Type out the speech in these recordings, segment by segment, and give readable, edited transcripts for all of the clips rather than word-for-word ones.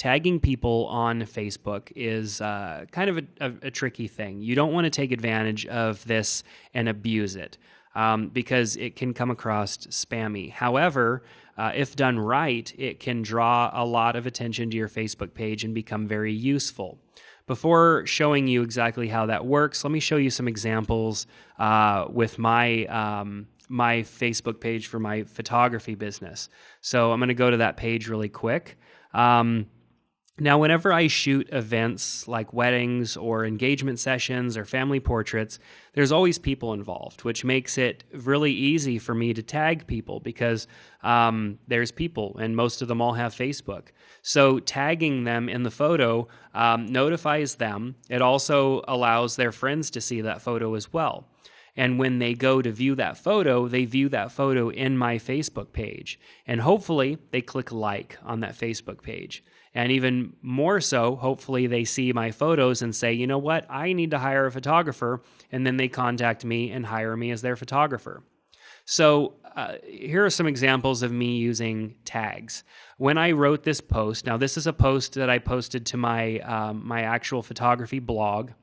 tagging people on Facebook is kind of a tricky thing. You don't want to take advantage of this and abuse it because it can come across spammy. However, if done right, it can draw a lot of attention to your Facebook page and become very useful. Before showing you exactly how that works, let me show you some examples with my my Facebook page for my photography business. So I'm going to go to that page really quick. Now, whenever I shoot events like weddings or engagement sessions or family portraits, there's always people involved, which makes it really easy for me to tag people because there's people and most of them all have Facebook. So tagging them in the photo notifies them. It also allows their friends to see that photo as well. And when they go to view that photo, they view that photo in my Facebook page. And hopefully they click like on that Facebook page. And even more so, hopefully they see my photos and say, you know what, I need to hire a photographer. And then they contact me and hire me as their photographer. So here are some examples of me using tags. When I wrote this post, now this is a post that I posted to my my actual photography blog.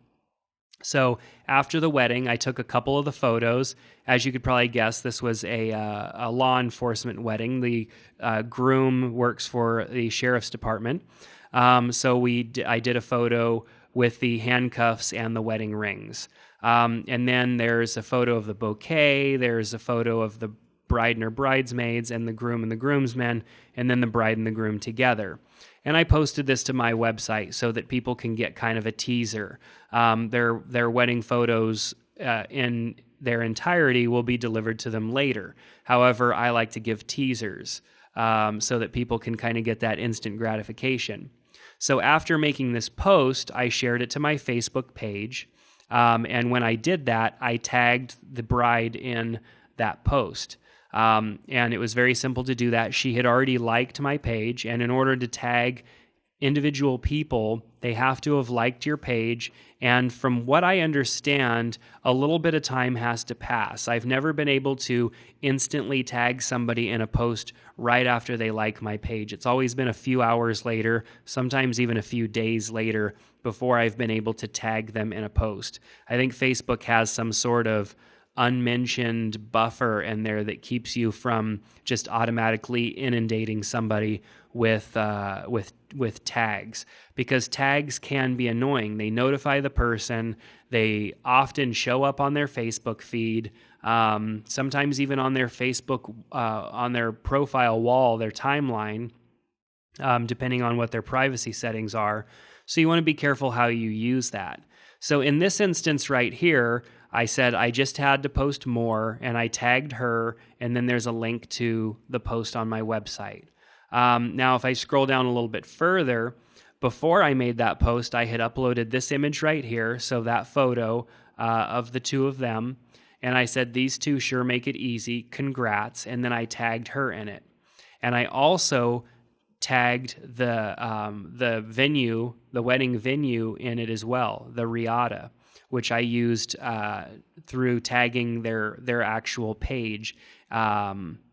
So after the wedding, I took a couple of the photos. As you could probably guess, this was a law enforcement wedding. The groom works for the sheriff's department. So I did a photo with the handcuffs and the wedding rings. And then there's a photo of the bouquet. There's a photo of the bride and her bridesmaids and the groom and the groomsmen, and then the bride and the groom together. And I posted this to my website so that people can get kind of a teaser. Their wedding photos in their entirety will be delivered to them later. However, I like to give teasers so that people can kind of get that instant gratification. So after making this post, I shared it to my Facebook page. And when I did that, I tagged the bride in that post. And it was very simple to do that. She had already liked my page, and in order to tag individual people, they have to have liked your page. And from what I understand, a little bit of time has to pass. I've never been able to instantly tag somebody in a post right after they like my page. It's always been a few hours later, sometimes even a few days later, before I've been able to tag them in a post. I think Facebook has some sort of unmentioned buffer in there that keeps you from just automatically inundating somebody with tags, because tags can be annoying. They notify the person. They often show up on their Facebook feed, sometimes even on their Facebook, on their profile wall, their timeline, depending on what their privacy settings are. So you want to be careful how you use that. So in this instance right here, I said I just had to post more, and I tagged her, and then there's a link to the post on my website. Now, if I scroll down a little bit further, before I made that post, I had uploaded this image right here, so that photo of the two of them, and I said, these two sure make it easy, congrats, and then I tagged her in it. And I also tagged the venue, the wedding venue in it as well, the Riata, which I used through tagging their actual page,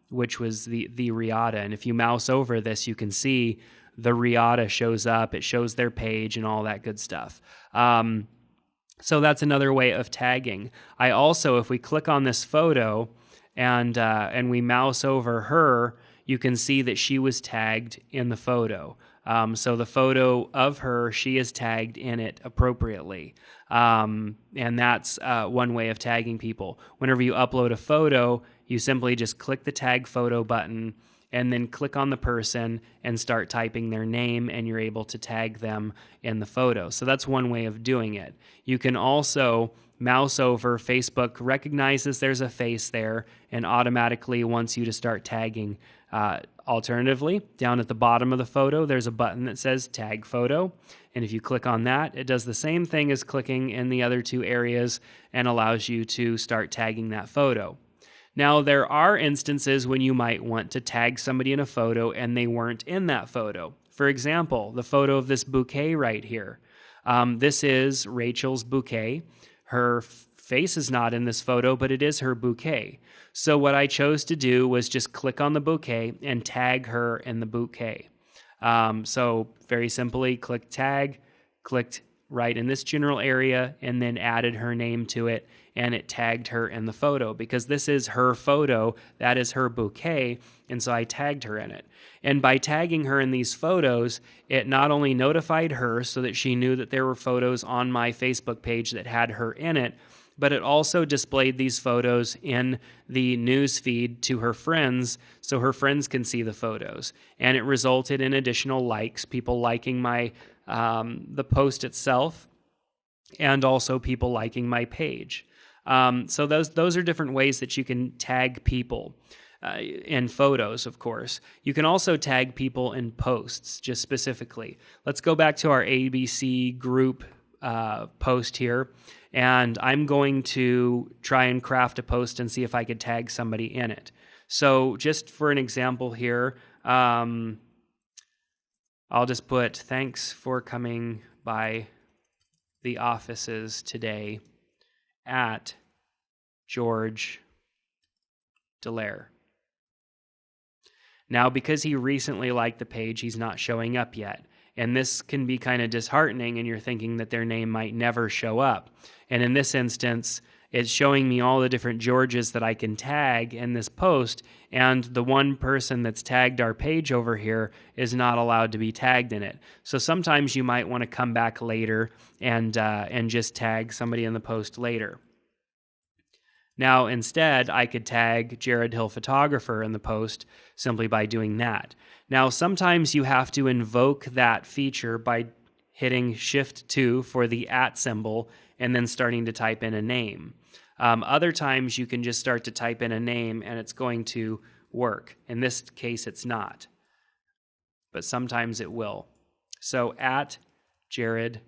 which was the Riata. And if you mouse over this, you can see the Riata shows up. It shows their page and all that good stuff. So that's another way of tagging. I also, if we click on this photo and we mouse over her, you can see that she was tagged in the photo. So the photo of her, she is tagged in it appropriately. And that's one way of tagging people. Whenever you upload a photo, you simply just click the tag photo button and then click on the person and start typing their name, and you're able to tag them in the photo. So that's one way of doing it. You can also mouse over. Facebook recognizes there's a face there and automatically wants you to start tagging. Alternatively, down at the bottom of the photo, there's a button that says Tag Photo. And if you click on that, it does the same thing as clicking in the other two areas and allows you to start tagging that photo. Now, there are instances when you might want to tag somebody in a photo and they weren't in that photo. For example, the photo of this bouquet right here. This is Rachel's bouquet. Her face is not in this photo, but it is her bouquet. So what I chose to do was just click on the bouquet and tag her in the bouquet. So very simply, click tag, clicked right in this general area, and then added her name to it, and it tagged her in the photo because this is her photo, that is her bouquet, and so I tagged her in it. And by tagging her in these photos, it not only notified her so that she knew that there were photos on my Facebook page that had her in it, but it also displayed these photos in the news feed to her friends so her friends can see the photos. And it resulted in additional likes, people liking my the post itself, and also people liking my page. So those are different ways that you can tag people in photos, of course. You can also tag people in posts, just specifically. Let's go back to our ABC group post here, and I'm going to try and craft a post and see if I could tag somebody in it. So just for an example here, I'll just put, thanks for coming by the offices today at George Delaire. Now, because he recently liked the page, he's not showing up yet. And this can be kind of disheartening, and you're thinking that their name might never show up. And in this instance, it's showing me all the different Georges that I can tag in this post, and the one person that's tagged our page over here is not allowed to be tagged in it. So sometimes you might want to come back later and just tag somebody in the post later. Now, instead, I could tag Jared Hill Photographer in the post simply by doing that. Now, sometimes you have to invoke that feature by hitting Shift-2 for the @ symbol and then starting to type in a name. Other times, you can just start to type in a name and it's going to work. In this case, it's not, but sometimes it will. So, @Jared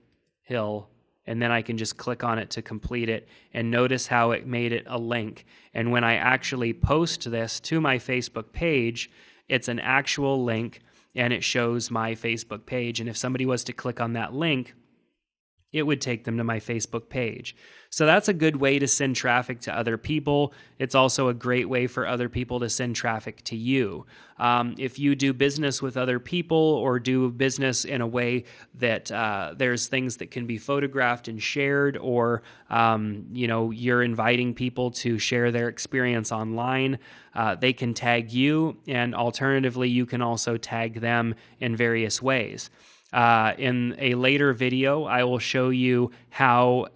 Hill, and then I can just click on it to complete it, and notice how it made it a link. And when I actually post this to my Facebook page, it's an actual link and it shows my Facebook page. And if somebody was to click on that link, it would take them to my Facebook page. So that's a good way to send traffic to other people. It's also a great way for other people to send traffic to you. If you do business with other people or do business in a way that there's things that can be photographed and shared, or you're inviting people to share their experience online, they can tag you, and alternatively, you can also tag them in various ways. In a later video, I will show you how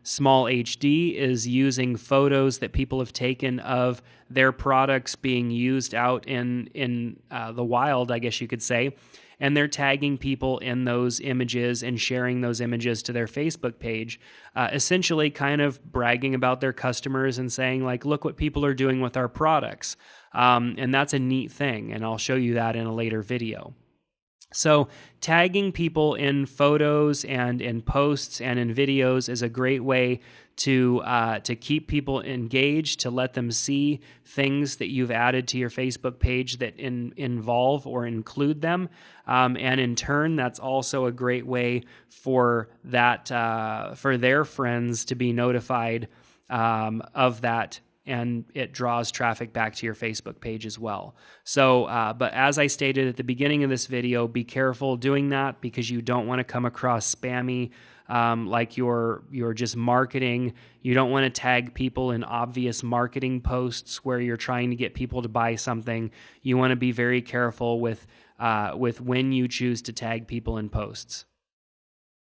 Small HD is using photos that people have taken of their products being used out in the wild, I guess you could say, and they're tagging people in those images and sharing those images to their Facebook page, essentially kind of bragging about their customers and saying, like, look what people are doing with our products. And that's a neat thing, and I'll show you that in a later video. So tagging people in photos and in posts and in videos is a great way to keep people engaged, to let them see things that you've added to your Facebook page that involve or include them. And in turn, that's also a great way for for their friends to be notified of that, and it draws traffic back to your Facebook page as well. So, but as I stated at the beginning of this video, be careful doing that because you don't want to come across spammy, like you're just marketing. You don't want to tag people in obvious marketing posts where you're trying to get people to buy something. You want to be very careful with when you choose to tag people in posts.